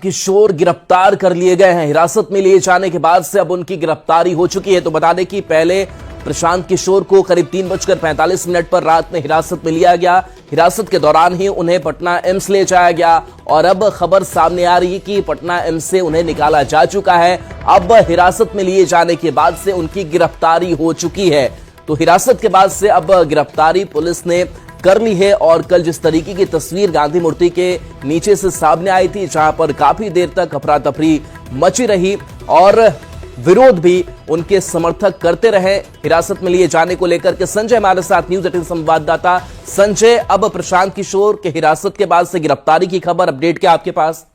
किशोर गिरफ्तार कर लिए गए हैं। हिरासत में लिए जाने के बाद से अब उनकी गिरफ्तारी हो चुकी है। तो बता दें कि पहले प्रशांत किशोर को करीब 3:45 पर रात में हिरासत में लिया गया। हिरासत के दौरान ही उन्हें पटना एम्स ले जाया गया और अब खबर सामने आ रही है कि पटना एम्स से उन्हें निकाला जा चुका है। अब हिरासत में लिए जाने के बाद से उनकी गिरफ्तारी हो चुकी है। तो हिरासत के बाद से अब गिरफ्तारी पुलिस ने कर ली है। और कल जिस तरीके की तस्वीर गांधी मूर्ति के नीचे से सामने आई थी, जहां पर काफी देर तक अफरा तफरी मची रही और विरोध भी उनके समर्थक करते रहे हिरासत में लिए जाने को लेकर के। संजय हमारे साथ, न्यूज 18 संवाददाता संजय, अब प्रशांत किशोर के हिरासत के बाद से गिरफ्तारी की खबर, अपडेट क्या आपके पास?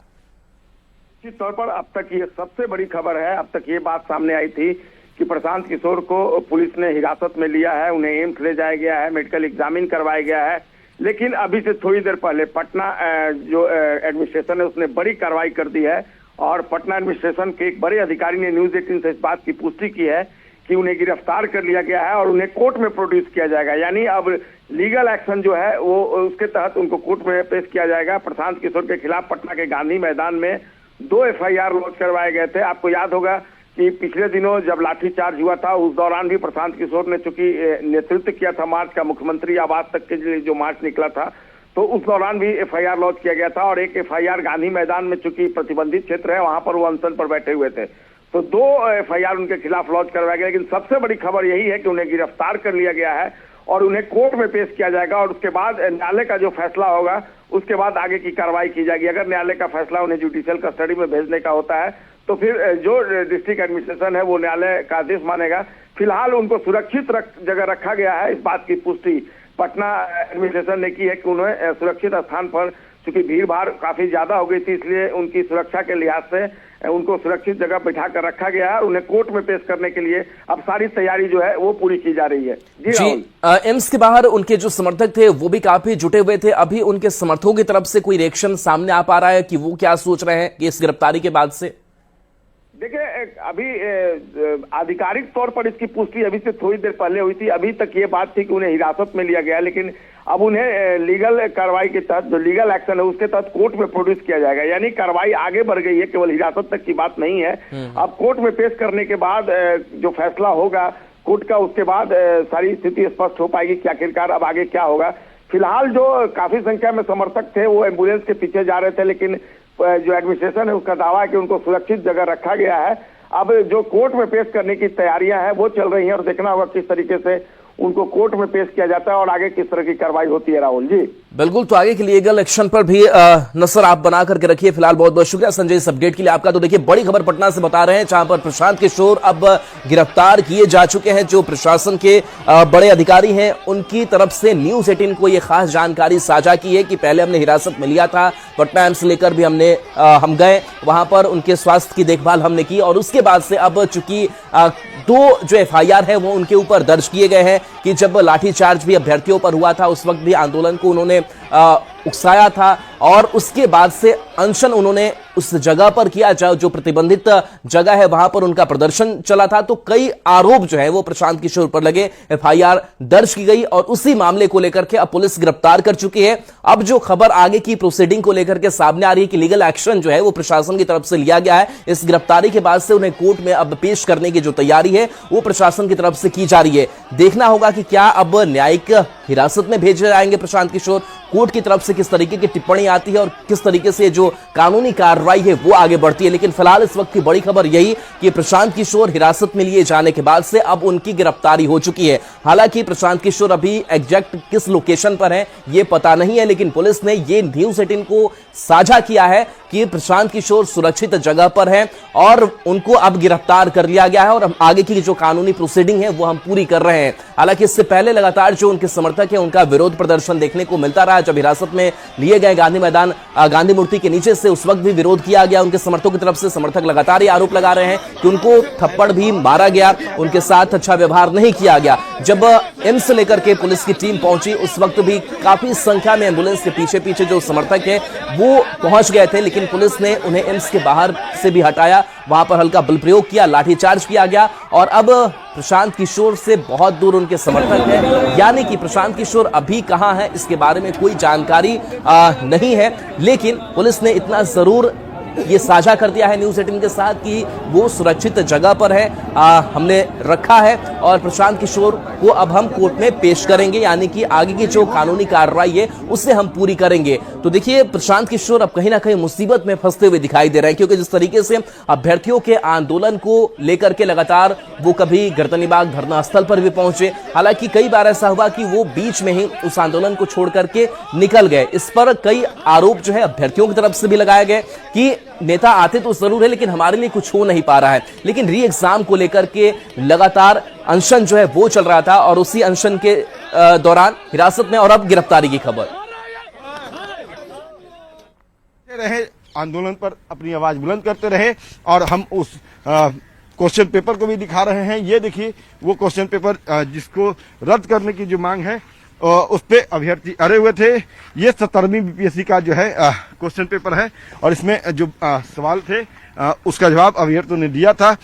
निश्चित तौर पर अब तक ये सबसे बड़ी खबर है। अब तक ये बात सामने आई थी कि प्रशांत किशोर को पुलिस ने हिरासत में लिया है, उन्हें एम्स ले जाया गया है, मेडिकल एग्जामिन करवाया गया है। लेकिन अभी से थोड़ी देर पहले पटना जो एडमिनिस्ट्रेशन है उसने बड़ी कार्रवाई कर दी है और पटना एडमिनिस्ट्रेशन के एक बड़े अधिकारी ने न्यूज 18 से इस बात की पुष्टि की है कि उन्हें गिरफ्तार कर लिया गया है और उन्हें कोर्ट में प्रोड्यूस किया जाएगा। यानी अब लीगल एक्शन जो है वो उसके तहत उनको कोर्ट में पेश किया जाएगा। प्रशांत किशोर के खिलाफ पटना के गांधी मैदान में 2 FIR लॉन्च करवाए गए थे। आपको याद होगा कि पिछले दिनों जब लाठीचार्ज हुआ था उस दौरान भी प्रशांत किशोर ने चूंकि नेतृत्व किया था मार्च का, मुख्यमंत्री आवास तक के लिए जो मार्च निकला था, तो उस दौरान भी FIR लॉन्च किया गया था। और एक FIR गांधी मैदान में चूंकि प्रतिबंधित क्षेत्र है वहां पर वो अनशन पर बैठे हुए थे, तो 2 FIR उनके खिलाफ लॉन्च करवाया गया। लेकिन सबसे बड़ी खबर यही है कि उन्हें गिरफ्तार कर लिया गया है और उन्हें कोर्ट में पेश किया जाएगा और उसके बाद न्यायालय का जो फैसला होगा उसके बाद आगे की कार्रवाई की जाएगी। अगर न्यायालय का फैसला उन्हें जुडिशियल कस्टडी में भेजने का होता है तो फिर जो डिस्ट्रिक्ट एडमिनिस्ट्रेशन है वो न्यायालय का आदेश मानेगा। फिलहाल उनको सुरक्षित जगह रखा गया है। इस बात की पुष्टि पटना एडमिनिस्ट्रेशन ने की है कि उन्हें सुरक्षित स्थान पर, चूंकि भीड़ भाड़ काफी ज्यादा हो गई थी इसलिए उनकी सुरक्षा के लिहाज से उनको सुरक्षित जगह बैठा कर रखा गया है। उन्हें कोर्ट में पेश करने के लिए अब सारी तैयारी जो है वो पूरी की जा रही है। जी, एम्स के बाहर उनके जो समर्थक थे वो भी काफी जुटे हुए थे। अभी उनके समर्थकों की तरफ से कोई रिएक्शन सामने आ पा रहा है कि वो क्या सोच रहे हैं कि इस गिरफ्तारी के बाद से? देखिए, अभी आधिकारिक तौर पर इसकी पुष्टि अभी से थोड़ी देर पहले हुई थी। अभी तक ये बात थी कि उन्हें हिरासत में लिया गया, लेकिन अब उन्हें लीगल कार्रवाई के तहत, जो लीगल एक्शन है उसके तहत कोर्ट में प्रोड्यूस किया जाएगा। यानी कार्रवाई आगे बढ़ गई है, केवल हिरासत तक की बात नहीं है। अब कोर्ट में पेश करने के बाद जो फैसला होगा कोर्ट का, उसके बाद सारी स्थिति स्पष्ट हो पाएगी कि आखिरकार अब आगे क्या होगा। फिलहाल जो काफी संख्या में समर्थक थे वो एम्बुलेंस के पीछे जा रहे थे, लेकिन जो एडमिनिस्ट्रेशन है उसका दावा है कि उनको सुरक्षित जगह रखा गया है। अब जो कोर्ट में पेश करने की तैयारियां हैं वो चल रही हैं और देखना होगा किस तरीके से उनको कोर्ट में पेश किया जाता है और आगे किस तरह की कार्रवाई होती है। राहुल जी, बिल्कुल, तो आगे के लीगल एक्शन पर भी नजर आप बना करके रखिए। फिलहाल बहुत बहुत शुक्रिया संजय इस अपडेट के लिए आपका। तो देखिए, बड़ी खबर पटना से बता रहे हैं जहां पर प्रशांत किशोर अब गिरफ्तार किए जा चुके हैं। जो प्रशासन के बड़े अधिकारी हैं उनकी तरफ से न्यूज 18 को यह खास जानकारी साझा की है कि पहले हमने हिरासत में लिया था, पटना एम्स लेकर भी हम गए, वहां पर उनके स्वास्थ्य की देखभाल हमने की और उसके बाद से अब चूंकि 2 जो FIR है वो उनके ऊपर दर्ज किए गए हैं कि जब लाठीचार्ज भी अभ्यर्थियों पर हुआ था उस वक्त भी आंदोलन को उन्होंने उकसाया था और उसके बाद से अनशन उन्होंने उस जगह पर किया जो प्रतिबंधित जगह है वहां पर उनका प्रदर्शन चला था। तो कई आरोप जो है वो प्रशांत किशोर पर लगे, FIR दर्ज की गई और उसी मामले को लेकर के अब पुलिस गिरफ्तार कर चुकी है। अब जो खबर आगे की प्रोसीडिंग को लेकर के सामने आ रही है कि लीगल एक्शन जो है वो प्रशासन की तरफ से लिया गया है। इस गिरफ्तारी के बाद से उन्हें कोर्ट में अब पेश करने की जो तैयारी है वो प्रशासन की तरफ से की जा रही है। देखना होगा कि क्या अब न्यायिक हिरासत में भेजे जाएंगे प्रशांत किशोर, कोर्ट की तरफ से किस तरीके की टिप्पणी आती है और किस तरीके से जो कानूनी कार्रवाई है वो आगे बढ़ती है। लेकिन फिलहाल इस वक्त की बड़ी खबर यही कि प्रशांत किशोर हिरासत में लिए जाने के बाद से अब उनकी गिरफ्तारी हो चुकी है। हालांकि प्रशांत किशोर अभी एग्जैक्ट किस लोकेशन पर है ये पता नहीं है, लेकिन पुलिस ने ये न्यूज 18 को साझा किया है कि प्रशांत किशोर सुरक्षित जगह पर हैं और उनको अब गिरफ्तार कर लिया गया है और आगे की जो कानूनी प्रोसीडिंग है वो हम पूरी कर रहे हैं। हालांकि इससे पहले लगातार जो उनके समर्थक है उनका विरोध प्रदर्शन देखने को मिलता रहा। जब हिरासत में लिए गए गांधी मैदान गांधी मूर्ति के नीचे से, उस वक्त भी विरोध किया गया उनके समर्थकों की तरफ से। समर्थक लगातार ये आरोप लगा रहे हैं कि उनको थप्पड़ भी मारा गया, उनके साथ अच्छा व्यवहार नहीं किया गया। जब एम्स लेकर के पुलिस की टीम पहुंची उस वक्त भी काफी संख्या में एम्बुलेंस के पीछे पीछे जो समर्थक है वो पहुंच गए थे, लेकिन पुलिस ने उन्हें एम्स के बाहर से भी हटाया, वहां पर हल्का बल प्रयोग किया, लाठीचार्ज किया गया और अब प्रशांत किशोर से बहुत दूर उनके समर्थक हैं। यानी कि प्रशांत किशोर अभी कहां है इसके बारे में कोई जानकारी नहीं है, लेकिन पुलिस ने इतना जरूर ये साझा कर दिया है न्यूज 18 के साथ कि वो सुरक्षित जगह पर है, हमने रखा है और प्रशांत किशोर को अब हम कोर्ट में पेश करेंगे, यानी कि आगे की जो कानूनी कार्रवाई है उससे हम पूरी करेंगे। तो देखिए प्रशांत किशोर अब कहीं ना कहीं मुसीबत में फंसते हुए दिखाई दे रहे हैं, क्योंकि जिस तरीके से अभ्यर्थियों के आंदोलन को लेकर के लगातार वो कभी गर्दनीबाग धरना स्थल पर भी पहुंचे, हालांकि कई बार ऐसा हुआ कि वो बीच में ही उस आंदोलन को छोड़ करके निकल गए। इस पर कई आरोप जो है अभ्यर्थियों की तरफ से भी लगाए गए कि नेता आते तो जरूर है लेकिन हमारे लिए कुछ हो नहीं पा रहा है। लेकिन री एग्जाम को लेकर के लगातार अनशन जो है वो चल रहा था और उसी अनशन के दौरान हिरासत में और अब गिरफ्तारी की खबर रहे, आंदोलन पर अपनी आवाज बुलंद करते रहे और हम उस क्वेश्चन पेपर को भी दिखा रहे हैं। ये देखिए वो क्वेश्चन पेपर जिसको रद्द करने की जो मांग है उस पे अभ्यर्थी अड़े हुए थे। ये 17वीं बीपीएससी का जो है क्वेश्चन पेपर है और इसमें जो सवाल थे उसका जवाब अभ्यर्थियों ने दिया था।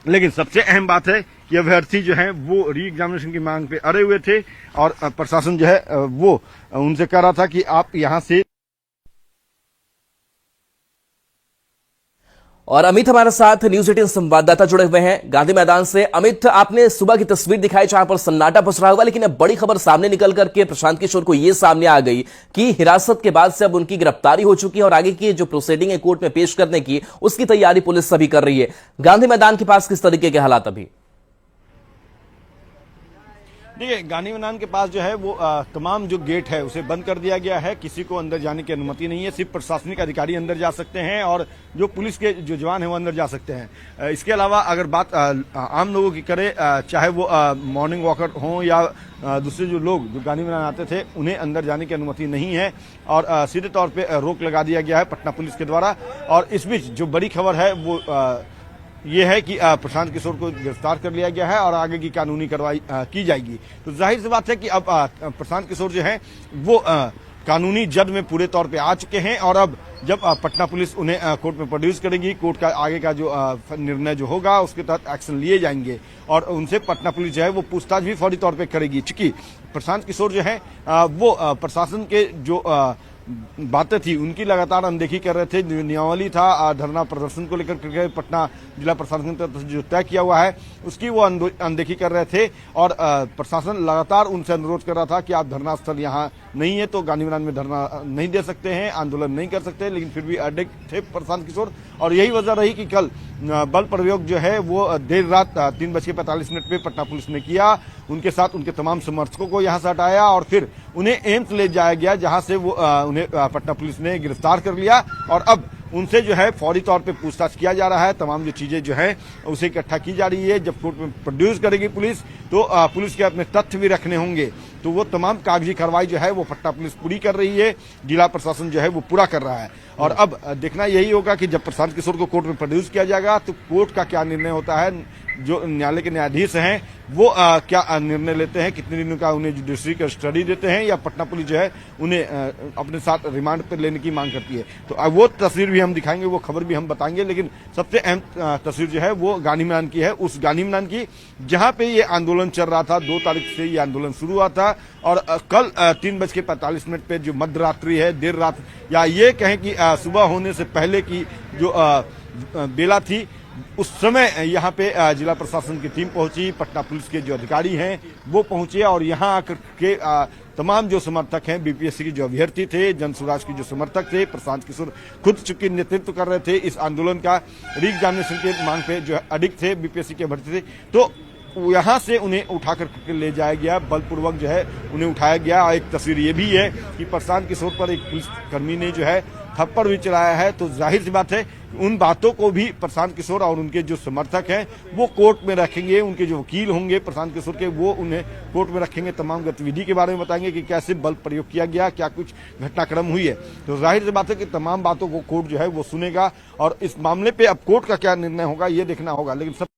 लेकिन सबसे अहम बात है कि अभ्यर्थी जो है वो री एग्जामिनेशन की मांग पे अड़े हुए थे और प्रशासन जो है वो उनसे कह रहा था कि आप यहां से। और अमित हमारे साथ न्यूज 18 संवाददाता जुड़े हुए हैं गांधी मैदान से। अमित, आपने सुबह की तस्वीर दिखाई जहां पर सन्नाटा पसरा हुआ, लेकिन अब बड़ी खबर सामने निकल करके प्रशांत किशोर को यह सामने आ गई कि हिरासत के बाद से अब उनकी गिरफ्तारी हो चुकी है और आगे की जो प्रोसीडिंग है कोर्ट में पेश करने की उसकी तैयारी पुलिस सभी कर रही है। गांधी मैदान के पास किस तरीके के हालात अभी? देखिए गांधी मैदान के पास जो है वो तमाम जो गेट है उसे बंद कर दिया गया है। किसी को अंदर जाने की अनुमति नहीं है, सिर्फ प्रशासनिक अधिकारी अंदर जा सकते हैं और जो पुलिस के जो जवान है वो अंदर जा सकते हैं। इसके अलावा अगर बात आम लोगों की करें, चाहे वो मॉर्निंग वॉकर हों या दूसरे जो लोग जो गांधी मैदान आते थे उन्हें अंदर जाने की अनुमति नहीं है और सीधे तौर पर रोक लगा दिया गया है पटना पुलिस के द्वारा। और इस बीच जो बड़ी खबर है वो ये है कि प्रशांत किशोर को गिरफ्तार कर लिया गया है और आगे की कानूनी कार्रवाई की जाएगी। तो जाहिर सी बात है कि अब प्रशांत किशोर जो है वो कानूनी जद में पूरे तौर पे आ चुके हैं और अब जब पटना पुलिस उन्हें कोर्ट में प्रोड्यूस करेगी, कोर्ट का आगे का जो निर्णय जो होगा उसके तहत एक्शन लिए जाएंगे और उनसे पटना पुलिस जो है वो पूछताछ भी फौरी तौर पे करेगी। चूंकि प्रशांत किशोर जो है वो प्रशासन के जो बातें थी उनकी लगातार अनदेखी कर रहे थे। नियमावली था धरना प्रदर्शन को लेकर पटना जिला प्रशासन की तरफ से जो तय किया हुआ है उसकी वो अनदेखी कर रहे थे और प्रशासन लगातार उनसे अनुरोध कर रहा था कि आप धरना स्थल यहाँ नहीं है तो गांधी मैदान में धरना नहीं दे सकते हैं, आंदोलन नहीं कर सकते, लेकिन फिर भी अड़े थे प्रशांत किशोर। और यही वजह रही कि कल बल प्रयोग जो है वो देर रात 3:45 पे पटना पुलिस ने किया। उनके साथ उनके तमाम समर्थकों को यहाँ से हटाया और फिर उन्हें एम्स ले जाया गया, जहां से वो उन्हें पटना पुलिस ने गिरफ्तार कर लिया और अब उनसे जो है फौरी तौर पे पूछताछ किया जा रहा है। तमाम जो चीजें जो है उसे इकट्ठा की जा रही है। जब कोर्ट में प्रोड्यूस करेगी पुलिस तो पुलिस के अपने तथ्य भी रखने होंगे, तो वो तमाम कागजी कार्रवाई जो है वो पटना पुलिस पूरी कर रही है, जिला प्रशासन जो है वो पूरा कर रहा है। और अब देखना यही होगा कि जब प्रशांत किशोर को कोर्ट में प्रोड्यूस किया जाएगा तो कोर्ट का क्या निर्णय होता है, जो न्यायालय के न्यायाधीश हैं वो क्या निर्णय लेते हैं, कितने दिनों का उन्हें जुडिशरी का स्टडी देते हैं या पटना पुलिस जो है उन्हें अपने साथ रिमांड पर लेने की मांग करती है। तो अब वो तस्वीर भी हम दिखाएंगे, वो खबर भी हम बताएंगे, लेकिन सबसे अहम तस्वीर जो है वो गांधी मैदान की है, उस गांधी मैदान की जहां पे ये आंदोलन चल रहा था। 2 तारीख से ये आंदोलन शुरू हुआ था और कल 3:45 पे जो मध्य रात्रि है, देर रात या ये कहें कि सुबह होने से पहले की जो बेला थी उस समय यहाँ पे जिला प्रशासन की टीम पहुंची, पटना पुलिस के जो अधिकारी हैं वो पहुंचे और यहाँ आकर के तमाम जो समर्थक हैं बीपीएससी के जो अभ्यर्थी थे, जन स्वराज के जो समर्थक थे, प्रशांत किशोर खुद चूंकि नेतृत्व कर रहे थे इस आंदोलन का, री एग्जामिनेशन के मांग पे जो अडिग थे बीपीएससी के अभ्यर्थी थे, तो यहाँ से उन्हें उठाकर ले जाया गया, बलपूर्वक जो है उन्हें उठाया गया। एक तस्वीर ये भी है कि प्रशांत किशोर पर एक पुलिस कर्मी ने जो है थप्पड़ भी चलाया है। तो जाहिर सी बात है उन बातों को भी प्रशांत किशोर और उनके जो समर्थक हैं वो कोर्ट में रखेंगे, उनके जो वकील होंगे प्रशांत किशोर के वो उन्हें कोर्ट में रखेंगे, तमाम गतिविधि के बारे में बताएंगे कि कैसे बल प्रयोग किया गया, क्या कुछ घटनाक्रम हुई है। तो जाहिर सी बात है कि तमाम बातों को कोर्ट जो है वो सुनेगा और इस मामले पे अब कोर्ट का क्या निर्णय होगा ये देखना होगा। लेकिन सब